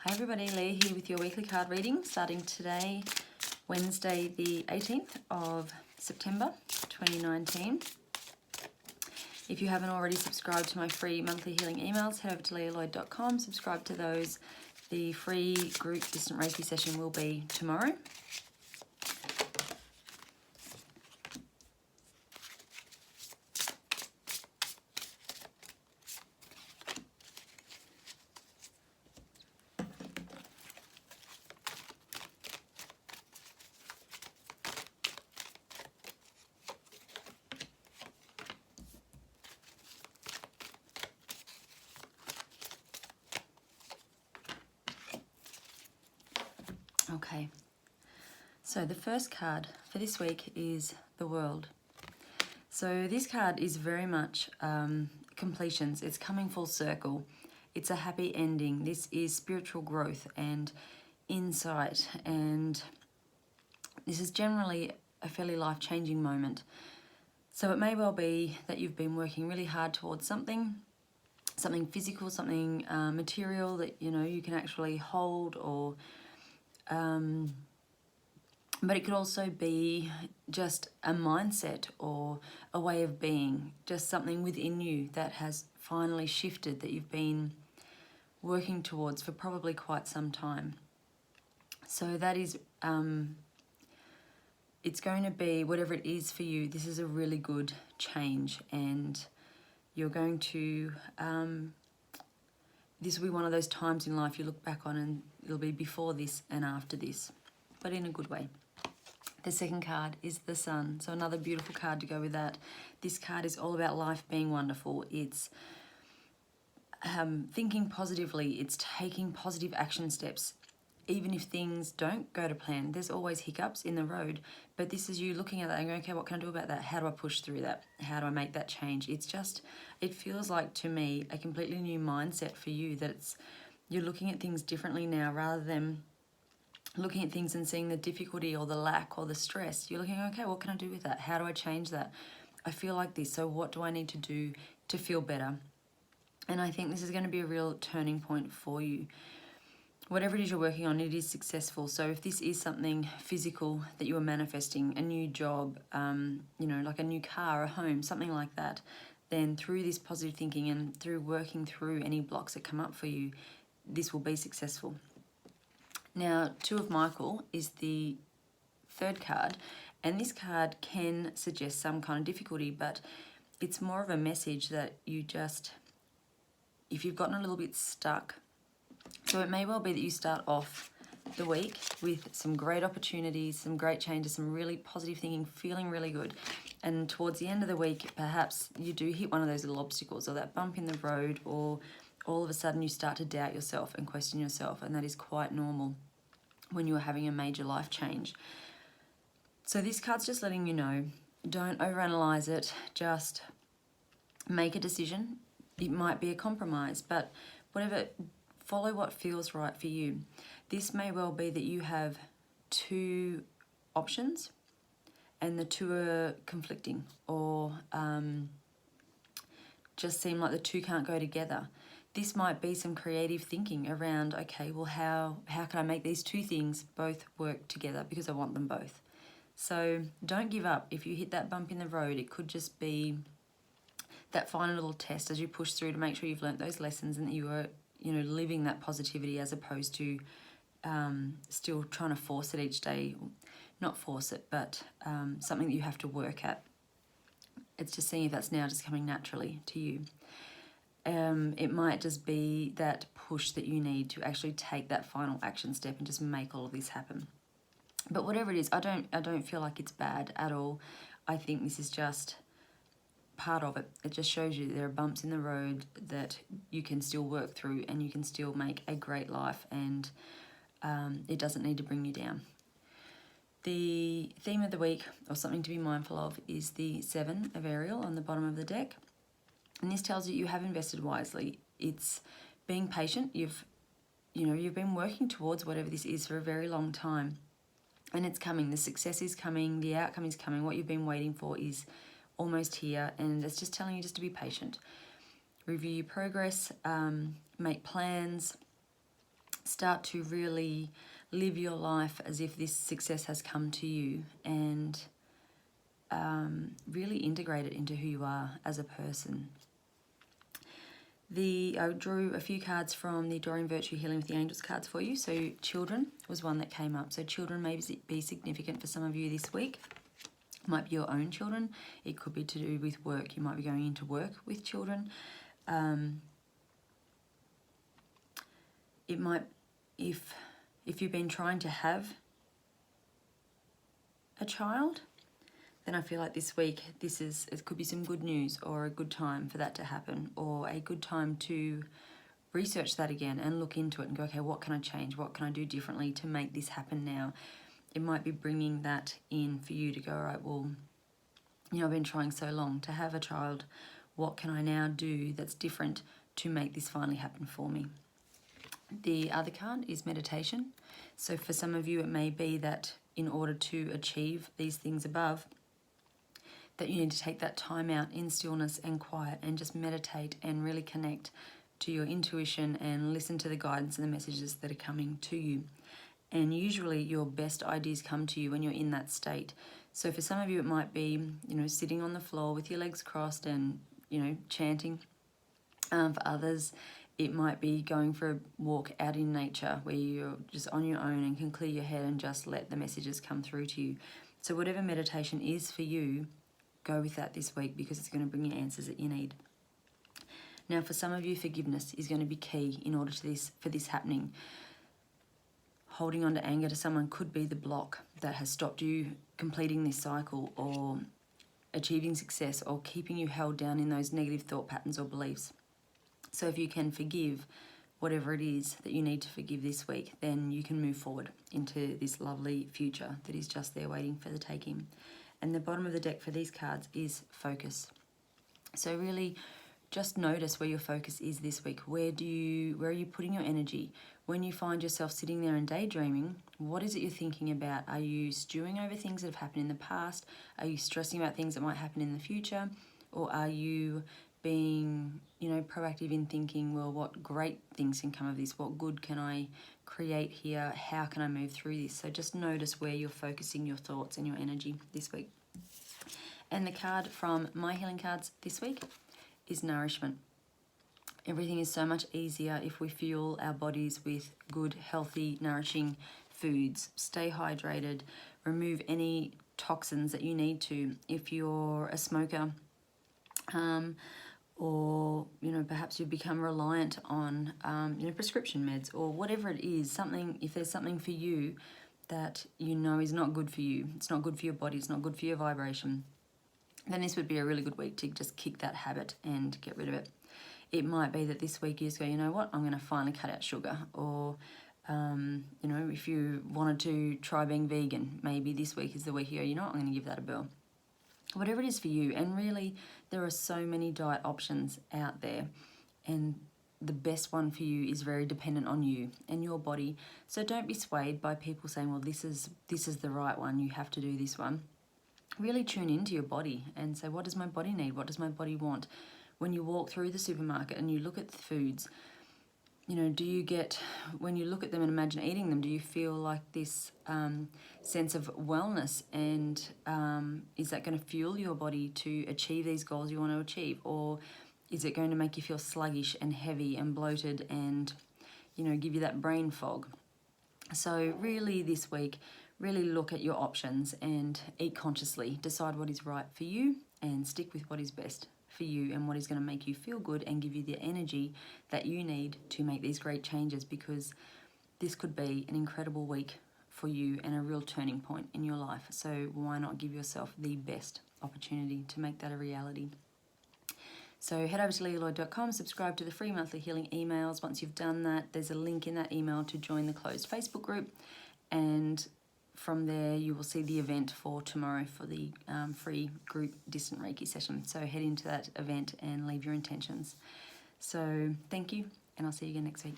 Hi everybody, Leah here with your weekly card reading starting today, Wednesday the 18th of September 2019. If you haven't already subscribed to my free monthly healing emails, head over to leahlloyd.com, subscribe to those. The free group distant Reiki session will be tomorrow. Okay, so the first card for this week is the World. So this card is very much completions. It's coming full circle. It's a happy ending. This is spiritual growth and insight, and this is generally a fairly life-changing moment. So it may well be that you've been working really hard towards something physical, something material that you can actually hold, or but it could also be just a mindset or a way of being, just something within you that has finally shifted, that you've been working towards for probably quite some time. So that is, it's going to be, whatever it is for you, this is a really good change, and you're going to, this will be one of those times in life you look back on and it'll be before this and after this, but in a good way. The second card is the Sun, so another beautiful card to go with that. This card is all about life being wonderful. It's thinking positively. It's taking positive action steps. Even if things don't go to plan, there's always hiccups in the road, but this is you looking at that and going, okay, what can I do about that? How do I push through that? How do I make that change? It's just, it feels like to me a completely new mindset for you, that you're looking at things differently now, rather than looking at things and seeing the difficulty or the lack or the stress. You're looking, okay, what can I do with that? How do I change that? I feel like this, so what do I need to do to feel better? And I think this is going to be a real turning point for you. Whatever it is you're working on, it is successful. So if this is something physical that you are manifesting, a new job, like a new car, a home, something like that, then through this positive thinking and through working through any blocks that come up for you, this will be successful. Now, Two of Michael is the third card, and this card can suggest some kind of difficulty, but it's more of a message that you just, if you've gotten a little bit stuck, so it may well be that you start off the week with some great opportunities, some great changes, some really positive thinking, feeling really good, and towards the end of the week, perhaps you do hit one of those little obstacles or that bump in the road, or all of a sudden you start to doubt yourself and question yourself, and that is quite normal when you are having a major life change. So this card's just letting you know, don't overanalyze it, just make a decision. It might be a compromise, but whatever, follow what feels right for you. This may well be that you have two options and the two are conflicting, or just seem like the two can't go together. This might be some creative thinking around, okay, well, how can I make these two things both work together, because I want them both. So don't give up. If you hit that bump in the road, it could just be that final little test as you push through to make sure you've learnt those lessons and that you are, living that positivity, as opposed to still trying to force it each day. Not force it, but something that you have to work at. It's just seeing if that's now just coming naturally to you. It might just be that push that you need to actually take that final action step and just make all of this happen. But whatever it is, I don't feel like it's bad at all. I think this is just part of it. It just shows you there are bumps in the road that you can still work through, and you can still make a great life, and it doesn't need to bring you down. The theme of the week, or something to be mindful of, is the 7 of Ariel on the bottom of the deck. And this tells you have invested wisely. It's being patient. You've been working towards whatever this is for a very long time, and it's coming. The success is coming. The outcome is coming. What you've been waiting for is almost here, and it's just telling you just to be patient. Review your progress, make plans, start to really live your life as if this success has come to you, and really integrate it into who you are as a person. I drew a few cards from the Adoring Virtue Healing with the Angels cards for you. So children was one that came up. So children may be significant for some of you this week. It might be your own children. It could be to do with work. You might be going into work with children. It might, if you've been trying to have a child, then I feel like this week it could be some good news, or a good time for that to happen, or a good time to research that again and look into it and go, okay, what can I change? What can I do differently to make this happen now? It might be bringing that in for you to go, all right, well, I've been trying so long to have a child. What can I now do that's different to make this finally happen for me? The other card is meditation. So for some of you, it may be that in order to achieve these things above, that you need to take that time out in stillness and quiet and just meditate and really connect to your intuition and listen to the guidance and the messages that are coming to you. And usually your best ideas come to you when you're in that state. So for some of you, it might be, sitting on the floor with your legs crossed and, chanting. For others, it might be going for a walk out in nature where you're just on your own and can clear your head and just let the messages come through to you. So whatever meditation is for you, go with that this week, because it's going to bring you answers that you need. Now, for some of you, forgiveness is going to be key in order for this happening. Holding on to anger to someone could be the block that has stopped you completing this cycle, or achieving success, or keeping you held down in those negative thought patterns or beliefs. So if you can forgive whatever it is that you need to forgive this week, then you can move forward into this lovely future that is just there waiting for the taking. And the bottom of the deck for these cards is focus. So really just notice where your focus is this week. Where are you putting your energy? When you find yourself sitting there and daydreaming, what is it you're thinking about? Are you stewing over things that have happened in the past? Are you stressing about things that might happen in the future? Or are you being, proactive in thinking, well, what great things can come of this? What good can I create here? How can I move through this? So just notice where you're focusing your thoughts and your energy this week. And the card from my healing cards this week is Nourishment. Everything is so much easier if we fuel our bodies with good, healthy, nourishing foods. Stay hydrated. Remove any toxins that you need to. If you're a smoker, or perhaps you become reliant on prescription meds, or whatever it is, if there's something for you that is not good for you, it's not good for your body, it's not good for your vibration, then this would be a really good week to just kick that habit and get rid of it. It might be that this week you just go, you know what, I'm going to finally cut out sugar. Or if you wanted to try being vegan, maybe this week is the week you go, you know what, I'm going to give that a whirl. Whatever it is for you. And really, there are so many diet options out there, and the best one for you is very dependent on you and your body. So don't be swayed by people saying, well, this is the right one, you have to do this one. Really tune into your body and say, what does my body need? What does my body want? When you walk through the supermarket and you look at the foods, do you get, when you look at them and imagine eating them, do you feel like this sense of wellness? And is that going to fuel your body to achieve these goals you want to achieve? Or is it going to make you feel sluggish and heavy and bloated and, give you that brain fog? So really this week, really look at your options and eat consciously. Decide what is right for you and stick with what is best for you and what is going to make you feel good and give you the energy that you need to make these great changes, because this could be an incredible week for you and a real turning point in your life. So why not give yourself the best opportunity to make that a reality? So head over to leahlloyd.com, subscribe to the free monthly healing emails. Once you've done that, there's a link in that email to join the closed Facebook group, and from there you will see the event for tomorrow for the free group distant Reiki session. So head into that event and leave your intentions. So thank you, and I'll see you again next week.